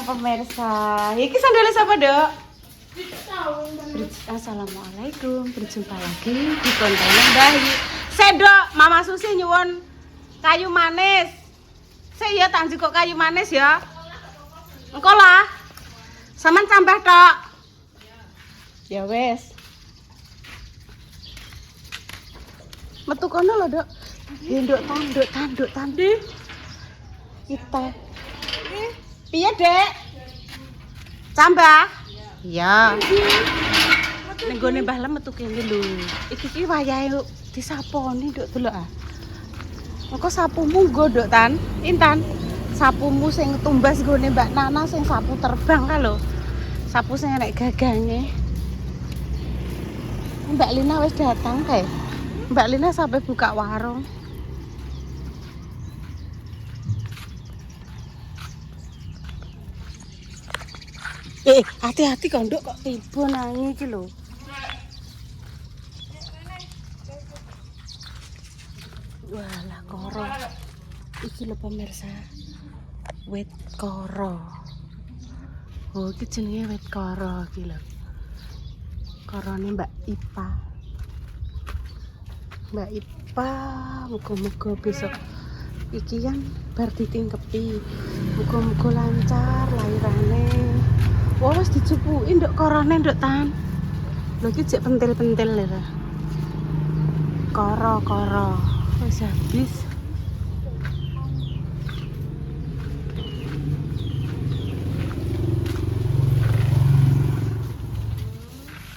pemirsa. Iki sandalnya siapa, Dok? Assalamualaikum. Berjumpa lagi di konten Mbah Yi. Sedok, Mama Susi nyuwun kayu manis. Saya tak njukuk kayu manis ya. Engko lah. Saman tambah tok. Ya wes. Metu kono lho, Dok. Nduk tanduk. Kita. Piye, Dek? Tambah? Iya. Ning gone Mbah Lem metu kene lho. Iki wayahe disaponi, Nduk, delok ah. Engko sapumu nggo, Nduk, Tan. Intan. Sapumu sing tumbas gone Mbak Nana sing sapu terbang ka lho. Sapu sing enek gagange. Mbak Lina wis datang kae. Mbak Lina sampai buka warung. Hati-hati kok, Nduk, kok tiba nangis iki lho. Walah koro. Iki lho pemirsa. Wit koro. Oh, iki jenenge wit koro iki lho. Korone Mbak Ipa. Mbak Ipa, muga-muga besok iki kan bar ditingkepi. Muga-muga lancar lairane. Wah, wis dicupuki nduk korone nduk Tan. Lho iki jek pentil-pentil lho. Koro. Wis habis.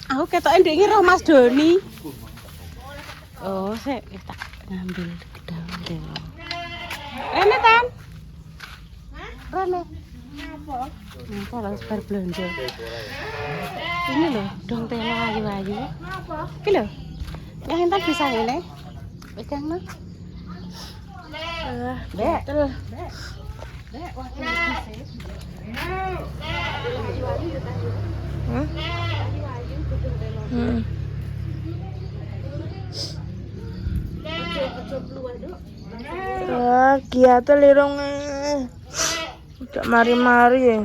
Aku ketoke ndek roh Mas Doni. Oh, saya tak ngambil daun. Rene Tan. Rene. Apa harus bar belanja. Ini loh, dong telo ayu-ayu. Apa? Iki lho. Yang entar bisa ngene. Pegang no. Dek. Dek, wah ini sih. Ayu-ayu yo ta. Hah? Ayu-ayu dong telo. Kiate lirong udah mari-mari ya.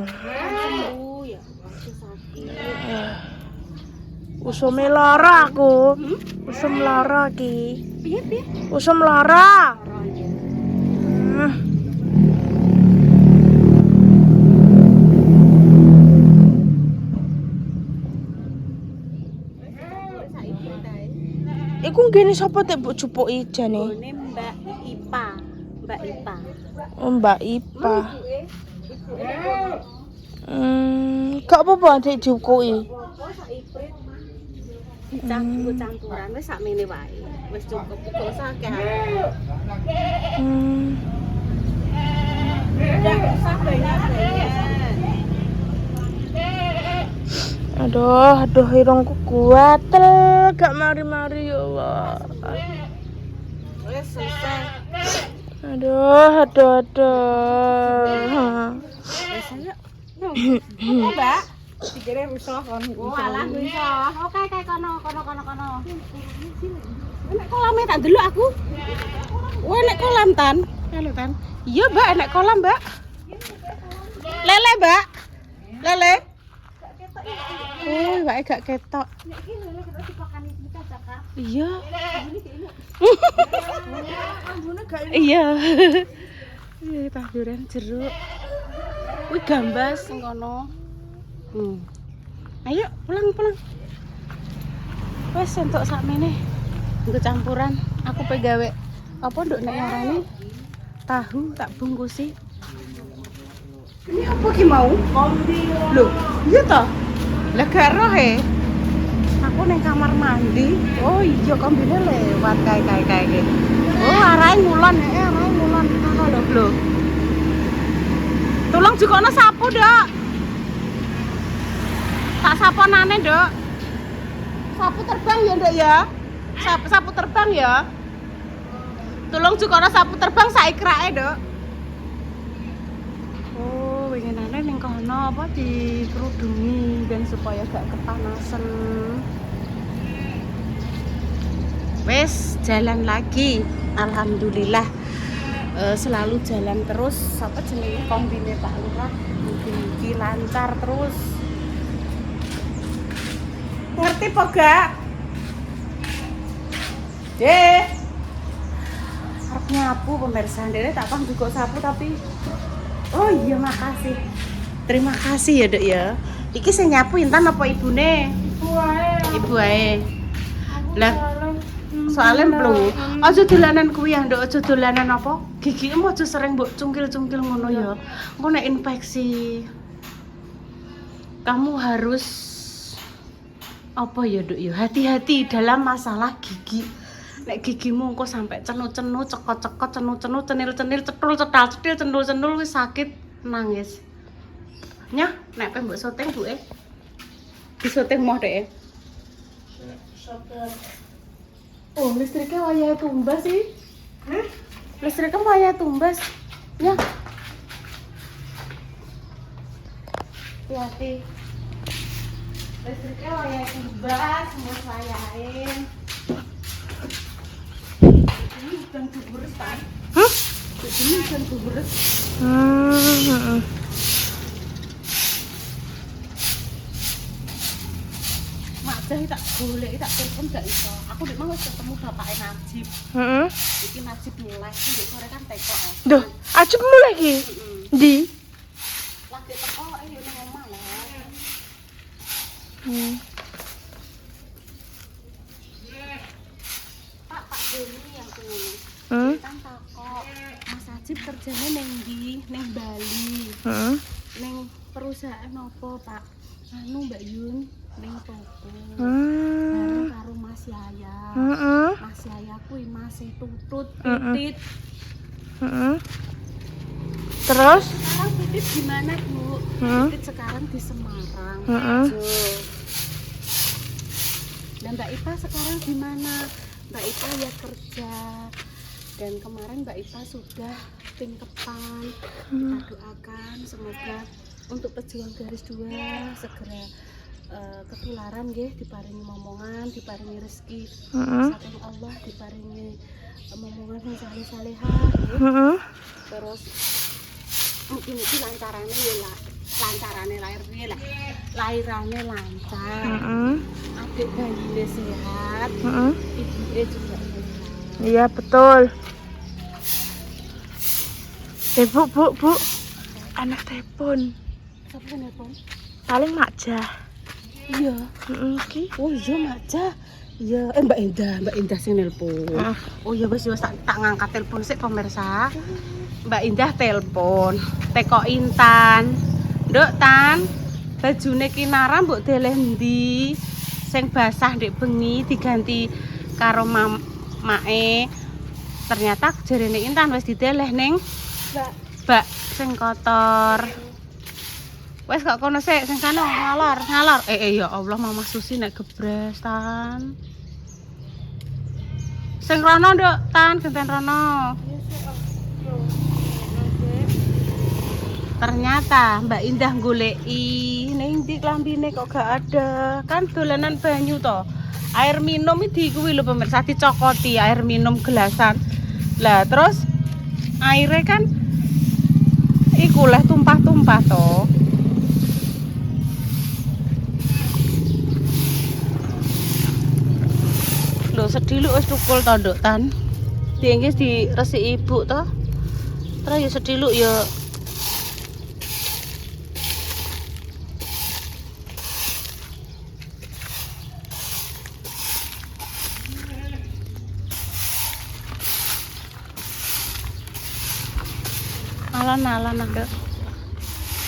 Usume lara aku. Usum lara ki. Piye? Usum lara. Iku ngene sapa tek mbok jupuki jane? Ini Mbak Ipa. Oh, Mbak Ipa. Gak apa-apa dik jupuki. Campuran wis sakmene wae. Wis cukup kok sakeh. Udah usah banyak. Aduh irungku kuatel gak mari-mari ya Allah. Wis selesai. Aduh. Wis ayo. Kok, Mbak? Pikire rusuh kon. Oh, alah rusuh. Oke, kono. Enek kolame tak delok aku. Wah, enek kolam Tan. Halo Tan. Iya, Mbak, enek kolam, Mbak. Lele, Mbak. Lele. Oh, Mbak gak ketok. Nek iki lele ketok dipakani kita, Kak. Iya. Ambune gak ini. Iya. Iya, taburan jeruk. Wih, gambas sing kono. Ayo pulang. Wes entuk sakmene. Nggo campuran. Aku pegawe apa nduk nek ngarani tahu tak bungkusi. Ini apa ki mau? Kombi. Lho, iya toh? Lah gak roh he. Aku ning kamar mandi. Oh iya kombine lewat kae. Oh, arahe ngulon ngono lho. Tolong jukono sapu, Dok. Tak saponane, Dok. Sapu terbang ya, Dok ya. Sapu terbang ya. Tolong jukono sapu terbang sak ikrake, Dok. Oh, winginane ning kono apa dikerudungi dan supaya gak kepanasan. Wes jalan lagi. Alhamdulillah. Selalu jalan terus. Apa jenenge kombine Pak Lurah? Mungkin iki lancar terus. Ngerti po gak? Dek. Harap nyapu pemirsa. Dek tak pang juga sapu tapi. Oh iya makasih. Terima kasih ya dek ya. Iki sing nyapu Intan apa ibune? Ibu ae. Lah soalnya melu. Aja dolanan kuwi ya, Nduk. Aja dolanan apa? Gigimu aja sering mbok cungkil-cungkil ngono ya. Engko nek infeksi. Kamu harus apa ya, Nduk ya? Hati-hati dalam masalah gigi. Nek gigimu engko sampai cenu-cenu, cekot-cekot, cenu-cenu, cenil-cenil, cetul-cetal-cetil, cendul-cendul wis sakit nangis. Nyah, nek pe mbok syuting Bu di syuting moh Dek. Oh, listriknya wayah tumbas sih. Listriknya wayah tumbas. Ya. Hati-hati. Listriknya wayah tumbas, semua wayahin. Ini bukan bubur kan? Ini bukan bubur. Dah tak boleh, tak telepon gak iso. Aku nek mau ketemu bapake Najib. Iki Najib mulai, ndek sore kan teko. Duh, Najib mulai iki. Ndi? Lagi teko yo nang omah lah. Pak Deni yang ngono. Kan takok, Mas Najib kerjane ning ndi? Ning Bali. Ning perusahaan apa, Pak? Anu Mbak Yun. Ning toko. Bareng karo Mas Yaya. Mas Yaya kuwi Mas Tutut, Titit. Terus? Sekarang Titit gimana, Bu? Titit sekarang di Semarang. Dan Mbak Ipa sekarang gimana? Mbak Ipa ya kerja. Dan kemarin Mbak Ipa sudah tingkepan. Kita doakan semoga untuk pejuang garis 2 segera ketularan nggih, diparingi momongan, diparingi rezeki saking Allah, diparingi momongan sing saleh-salehah nggih. Terus mungkin iki lancarane ya lah, lancarane lahir piye lah. Lahirane lancar. Adik bayine sehat. Ibuke juga sehat. Iya, betul. Bu. Anak telepon. Siapa telepon? Paling Makjah. Iya. Iki. Oh iya Makjah. Iya, Mbak Indah sing nelpon. Oh iya wis tak ngangkat telepon sik pemirsa. Mbak Indah telepon. Teko Intan. Nduk Tan, bajune Kinara mbok deleh ndi? Sing basah ndek bengi diganti karo mae. Ternyata jarene Intan wis dideleh ning Mbak sing kotor. Wes kok kono sik sing kana ngalor. Ya Allah Mama Susi nek gebres Tan. Sing rono nduk Tan, genten rono. Ternyata Mbak Indah goleki ning ndi klambine kok gak ada. Kan dolanan banyu to. Air minum iki kuwi lho pemirsa dicokoti air minum gelasan. Lah terus airnya kan iku leh tumpah-tumpah to. Lho sediluk wis tukul to Nduk Tan. Diengke diresiki ibu to. Terus ya sediluk ya alon-alon Nduk.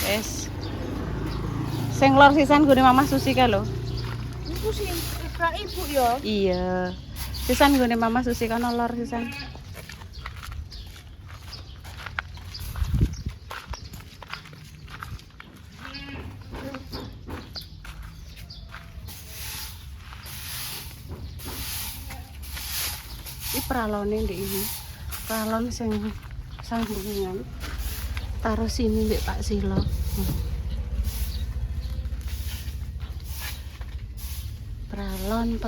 Wes. Sing lor sisan gone Mama Susi ka lho. Iku sing ibu ya. Iya. Sisan gone Mama Susi kana lor sisan. Ini peralonnya ndek ini. Peralon sing sambungan. Taruh sini ndek Pak Silo. Peralon.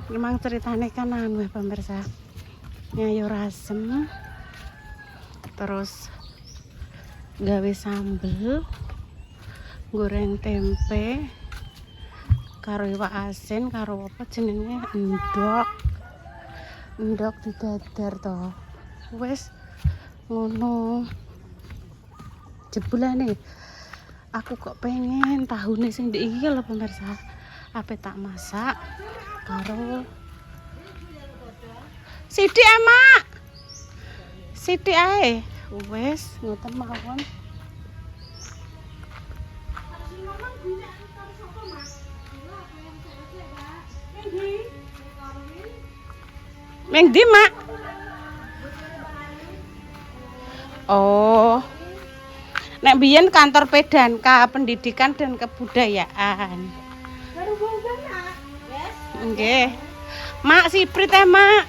Ini Emang ceritanya kan anu ya pemirsa, nyayur asem, terus gawe sambel, goreng tempe, karo iwak asin, karo apa jenenge endok didadar toh. Wes ngono. Jebulane aku kok pengen tahune sing ndek iki lho pemirsa. Ape tak masak karo sithik Mak. Sithik ae. Wes ngoten mawon. Meng di Mak? Oh. Nek biyen kantor Pedanka Pendidikan dan Kebudayaan. Nggih. Mak siprit Mak.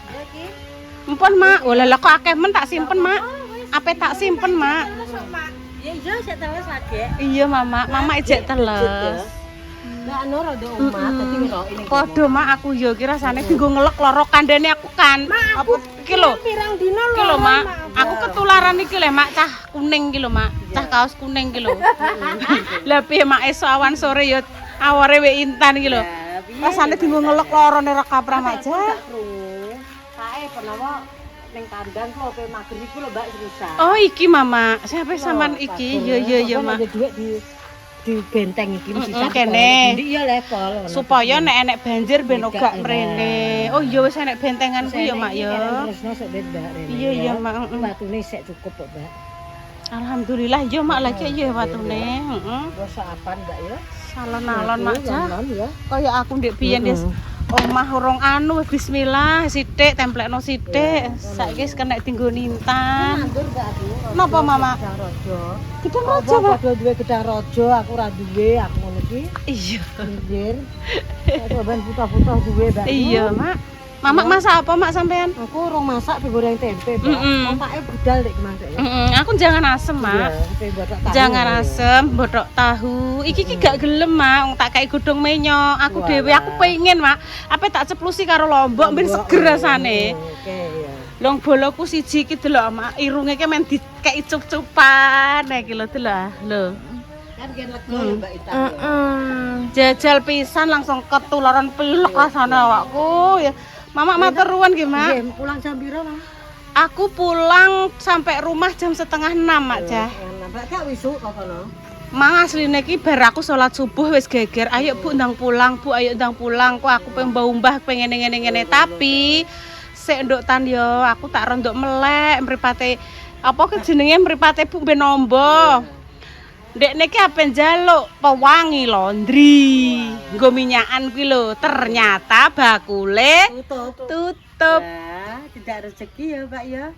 Empun Mak. Oh lha kok akeh men tak simpen Mak. Ape tak simpen Mak? Ya iya sik teles lagi. Iya Mama, Mama ijek teles. Enggak anu rada umat dadi ngeroki. Padha Mak aku ya ki rasane dienggo ngelek loro kandhane aku kan. Apa iki lho? Pirang dina lho. Iki lho Mak, aku ketularan iki lho Mak, cah kuning iki lho Mak, cah kaos kuning iki lho. Lah piye Mak esuk awan sore ya aware wek intan iki lho. Rasane dienggo ngelek lorone ra kaprah Mak ja. Kae penawa ning kandang kok pe mager iku lho Mbak susah. Oh iki Mama, siapa sampean iki? Iya Mak. Duit di benteng iki mesti kene. Iya level. Supaya nek enek banjir ben ora mrene. Oh iya wis enek bentengan ku ya Mak ya. Terusno sok ben Mbak rene. Iya Mak. Watune sik cukup kok Mbak. Alhamdulillah yo Mak lagi ya watune. Heeh. Wis apan Mbak ya. Salon-alon Mak ja. Ya. Kaya aku ndek biyen wis omah urung anu bismillah sithik templekno sithik. Saiki wis kena dienggo nintan. Nandur Mbak aku. Napa Mama? Gedang raja. Gedang raja Mbak. Padha duwe gedang raja, aku ora duwe, aku ngono iki. Iya. Pinggir. Aku ben buta-buta duwe Mbak. Iya Mak. Mama masak apa Mak sampean? Aku urung masak pe goreng tempe, Mbak. Ompake budal nek kemarin ya. Aku jangan asem Mak. Jangan asem, bothok tahu. Iki gak gelem Mak, wong tak kei godhong menyo. Aku dhewe aku pengen Mak. Apa tak ceplusi karo lombok ben seger rasane. Oke ya. Long boloku siji iki delok Mak, irunge ki men dikei cup-cupan iki lho delok. Lho. Kan gen lega ya Mbak Ita. Jajal pisan langsung ketularan pilek rasane awakku ya. Mama matur nuwun nggih Mak. Nggih, pulang jam piro, Mas? Aku pulang sampai rumah jam 5:30 Mak Jah. Mbak gak wisuk kok kono. Mang asline iki bar aku salat subuh wis geger. Ayo Bu ndang pulang, Bu ayo ndang pulang. Kok aku pengen mbah pengen ngene-ngene tapi sik nduk tan yo aku tak rondok melek mripate apa kejenenge mripate Bu ben nombo. Ndekne ki ape njaluk pewangi laundry. Nggo minyakan kuwi lho, ternyata bakule tutup. Nah, tidak rezeki ya, Mbak ya.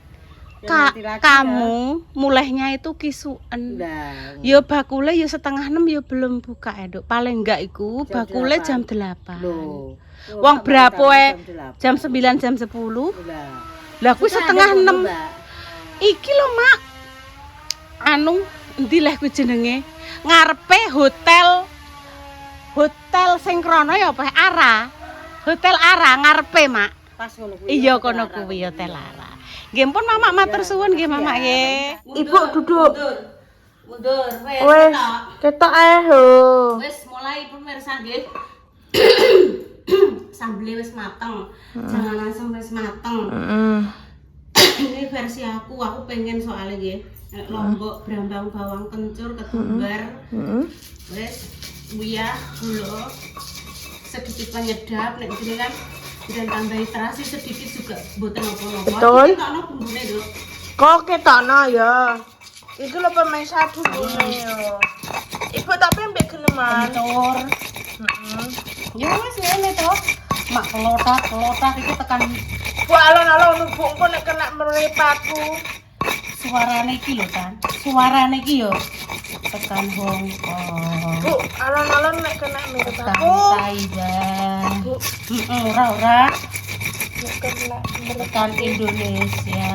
Kamu mulainya itu kisuken. Ya bakule ya 5:30 ya belum buka ya, Dok. Paling enggak iku bakule jam 8. Loh. Wong brapoe jam 9 jam 10. Lah kuwi 5:30. Iki lho, Mak. Anu endi leh kuwi jenenge? Ngarepe hotel sing krono ya apa? Ara. Hotel Ara ngarepe, Mak. Pas ngono kuwi. Iya kono kuwi Hotel Ara. Nggih pun Mama matur suwun nggih Mama nggih. Ibu duduk. Mundur. Wes, ketok ae ho. Wis mulai pemirsa nggih. Sambele wis mateng. Jangan langsung wis mateng. Ini versi aku pengen soalnya nggih. Lombok, brambang, bawang kencur, ketumbar. Wis uyah, gula. Sedikit penyedap nek sini kan dan tambahi terasi sedikit juga mboten apa-apa. Betul. Ketokno bumbune, Dok. Kok ketokno ya. Iku lho pemirsa bumbune yo. Ibu tapi mbek geneman. Kencur. Ya wis ngene to. Mak kelotak iki tekan Bu alon-alon Bu kok nek kena mripatku. suarane iki lho kan. Suarane iki yo tekan Hongkong. Bu, alon-alon nek kena mripatku. Tekan Taiwan. Bu, Ora. nek kena Tekan Indonesia.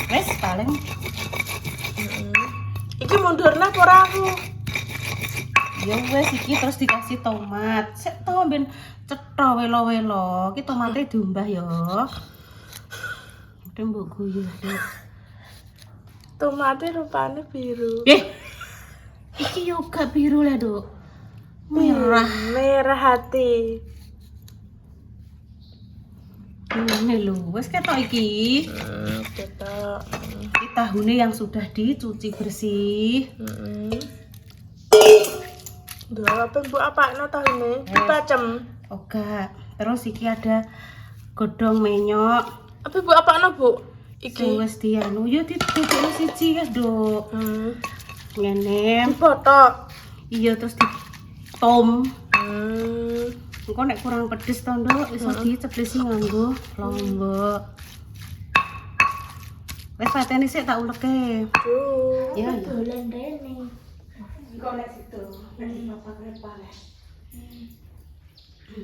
Wes paling iki mundurna apa ora aku? ya wes iki terus dikasih tomat. Sik to ben cetha welo-welo. Ki tomate diombah ya. Udah mbok guyur, Dek. Tomate rupanya biru. Iki yo gak biru lah, Dok. Merah. Merah hati. Ini lho, wis ketok iki. Ketok. Iki tahune yang sudah dicuci bersih. Duh, apa Bu apakno tahune? Dipacem. Oga. Terus iki ada godhong menyok. Apa Bu apakno, Bu? Sing Iki wis dianu yo ditutukno siji ya, Dok. Ngene. dipoto. Iya terus ditom. Engko nek kurang pedes to, Nduk, iso diceplesi nganggo lombok. Wes pateni sik tak uleke. Ya, dolan rene. Engko nek situ, nek bapak krepa le.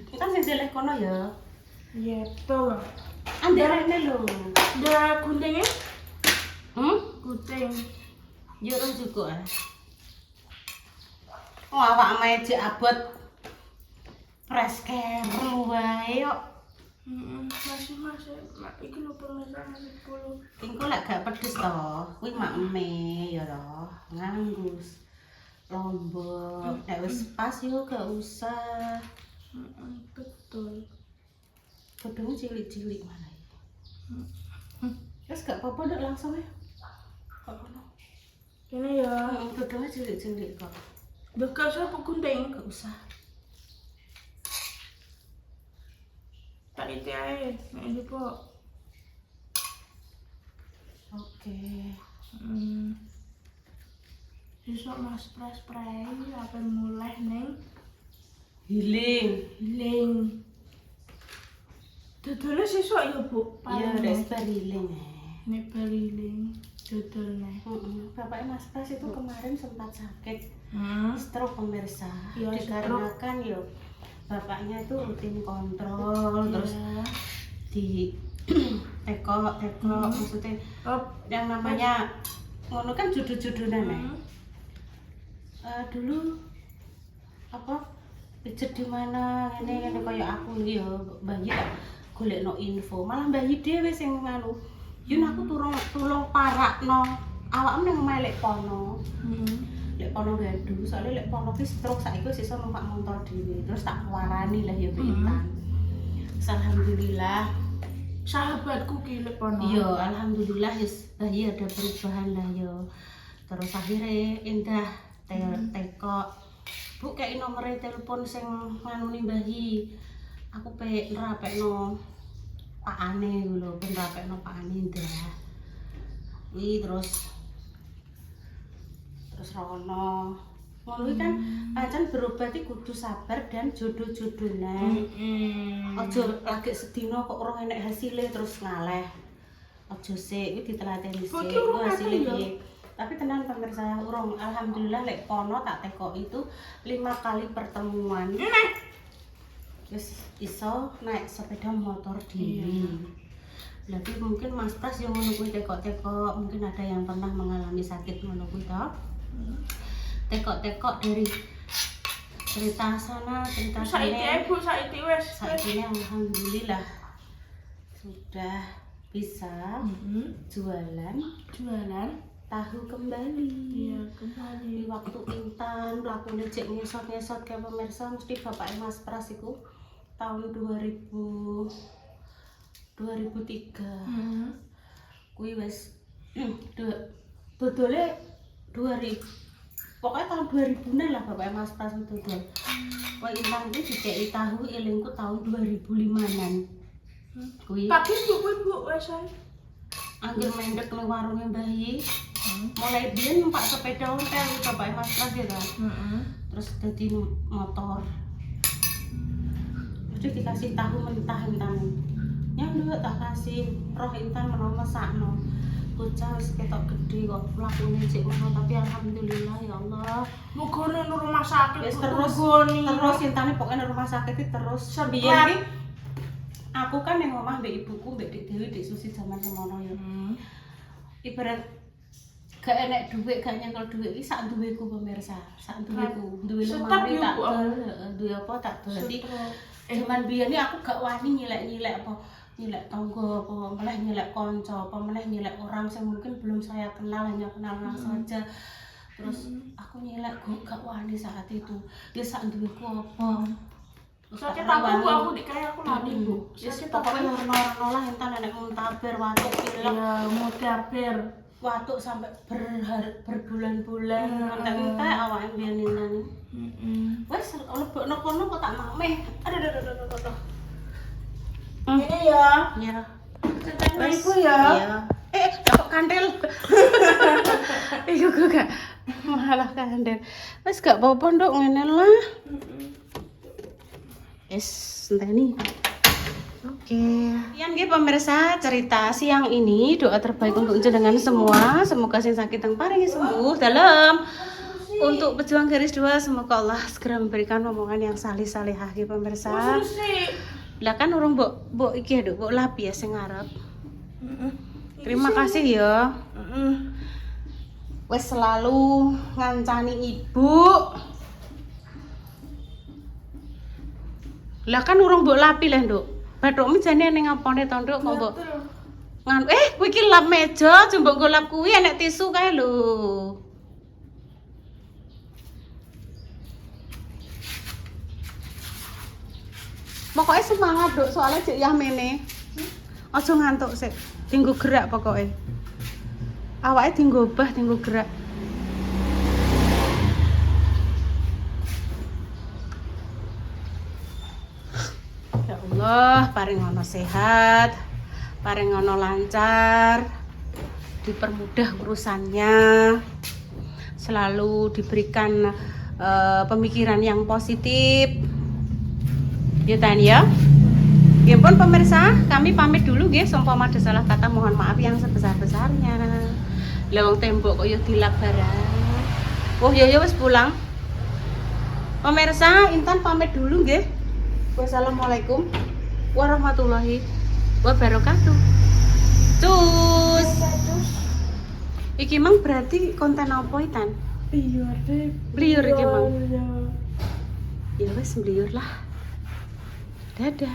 Kita sing deleh kono ya. Iya, betul. Anderene lho. Ada guntingnya? Gunting. Yo ora cukup ah. Oh, awak meje abot. Pres keru wae yo. Masih. Iki lho pemirsa masih 10. Engko lek gak pedes to, kuwi makme ya to. Nganggo lombok. Nek wis pas yo gak usah. Betul. Godhongnya cilik-cilik malah. Wis gak apa-apa Nduk langsung ya. Kok ngono. Ini ya. Godhongnya cilik-cilik kok. Bekas apa gunting? Gak usah. Tak iti ae. Nek iki kok. Oke. Besok Mas spray apa mulai neng Healing. Dodolnya sesuk ya Bu. Iya, wis healing. Nek beriling dodolnya. Bapaknya Mas Pras itu kemarin sempat sakit. Stroke pemirsa. Iya, Dikarenakan yo bapaknya itu rutin kontrol terus di tekok maksudnya yang namanya ngono kan judul-judulnya dulu apa pijet di mana ngene kaya aku ya bayi tak golekno info malah bayi dhewe sing nganu yen aku tulung parakno awakmu nang melek pono. Lek pono gaduh, soalnya lek pono ki stroke saiki wis iso numpak motor dhewe. Terus tak warani lah ya Intan. Alhamdulillah. Sahabatku ki lek pono. Iya, alhamdulillah yes bayi ada perubahan lah yo. Terus akhirnya Indah tekok. Bu kayak nomere telepon sing nganuni bayi. Aku pe nrapekno pakane lho, ben nrapekno pakane Indah. Terus rono ngono kan pancen berobat iki kudu sabar dan jodoh-jodohne. Aja lagi sedina kok ora enek hasile terus ngaleh. Aja sik iki ditelateni sik hasile piye. Tapi tenan pemirsa urung alhamdulillah lek kono tak tekok itu 5 kali pertemuan. Wis iso naik sepeda motor dhewe. Berarti mungkin Mas Pras yang ngono kuwi tekok-tekok, mungkin ada yang pernah mengalami sakit ngono kuwi to. Tekok-tekok dari cerita sana, cerita sini. Saiki wis. Saiki alhamdulillah sudah bisa jualan tahu kembali. Iya, kembali. Di waktu Intan mlakune cek ngesot-ngesot ke pemirsa mesti bapak Mas Pras iku tahun 2003. Kuwi wis dodole 2000 pokoknya tahun 2000-an lah bapak Mas Pras dodol. Wah Intan iki diceki tahu elingku tahun 2005-an. Kuwi Tapi Bu wesan. angger mendek nang warunge bayi. Mulai biyen numpak sepeda ontel bapak Mas Pras ya kan. Terus dadi motor. Terus dikasih tahu mentah Intan. Ya nduk tak kasih roh Intan menawa masakno. Bocah wis ketok gede kok lakune cek ngono tapi alhamdulillah ya Allah. Muga nang rumah sakit Wis terus Intane pokoke nang rumah sakit iki terus biyen iki aku kan ning omah mbek ibuku mbek Dik Dewi Dik Susi zaman semono ya. Ibarat gak enek duit gak nyekel duit iki sak duweku pemirsa, sak duweku. Duwe lemari tak duwe apa tak dadi Zaman biyen iki aku gak wani nyilek-nyilek apa nyilek tangga apa malah nyilek kanca apa malah nyilek orang yang mungkin belum saya kenal hanya kenal saja. Terus aku nyilek gak wani saat itu. Dia sak duweku apa? Sakit aku dikaya aku lali Bu. Sakit pokoknya warna-warna lah entar nenek muntaber watuk pilek. Ya, muntaber. Watuk sampai berbulan-bulan entek-entek awake biyen ini. Wes lebokno kono kok tak mameh. Aduh. Ini ya. Iya. Centang ibu ya. Iya. Dapat kandel. Iku gak malah kandel. Wes gak apa-apa nduk ngene lah. Enteni. Oke. Yan nggih pemirsa, cerita siang ini doa terbaik untuk jenengan semua. Semoga sing sakit yang paringi sembuh dalam. Untuk pejuang garis 2 semoga Allah segera memberikan omongan yang salih-salihah nggih pemirsa. Lah kan urung mbok iki ya, mbok lapi ya sing ngarep. Terima kasih ya. Wes selalu ngancani ibu. Lah kan urung mbok lapi lah, Nduk. Bathukmu jane ning ngapone to, Nduk, kok mbok kuwi iki lap meja, coba nggo lap kuwi enek tisu kae lho. Pokoknya semangat, Dok, soalnya cek yah mene. Aja ngantuk sik. Tinggo gerak pokoknya. Awake tinggo obah, tinggo gerak. Ya Allah, paring ono sehat, paring ono lancar, dipermudah urusannya, selalu diberikan pemikiran yang positif. Ya Tan ya. Ya pun pemirsa, kami pamit dulu nggih, seumpama ada salah kata mohon maaf yang sebesar-besarnya. Lah wong tembok kok ya dilak barang. Oh ya wis pulang. Pemirsa, Intan pamit dulu nggih. Wassalamualaikum warahmatullahi wabarakatuh. Cus. Iki mang berarti konten apa Intan? Bliur iki mang. Ya wis bliur lah. Dadah.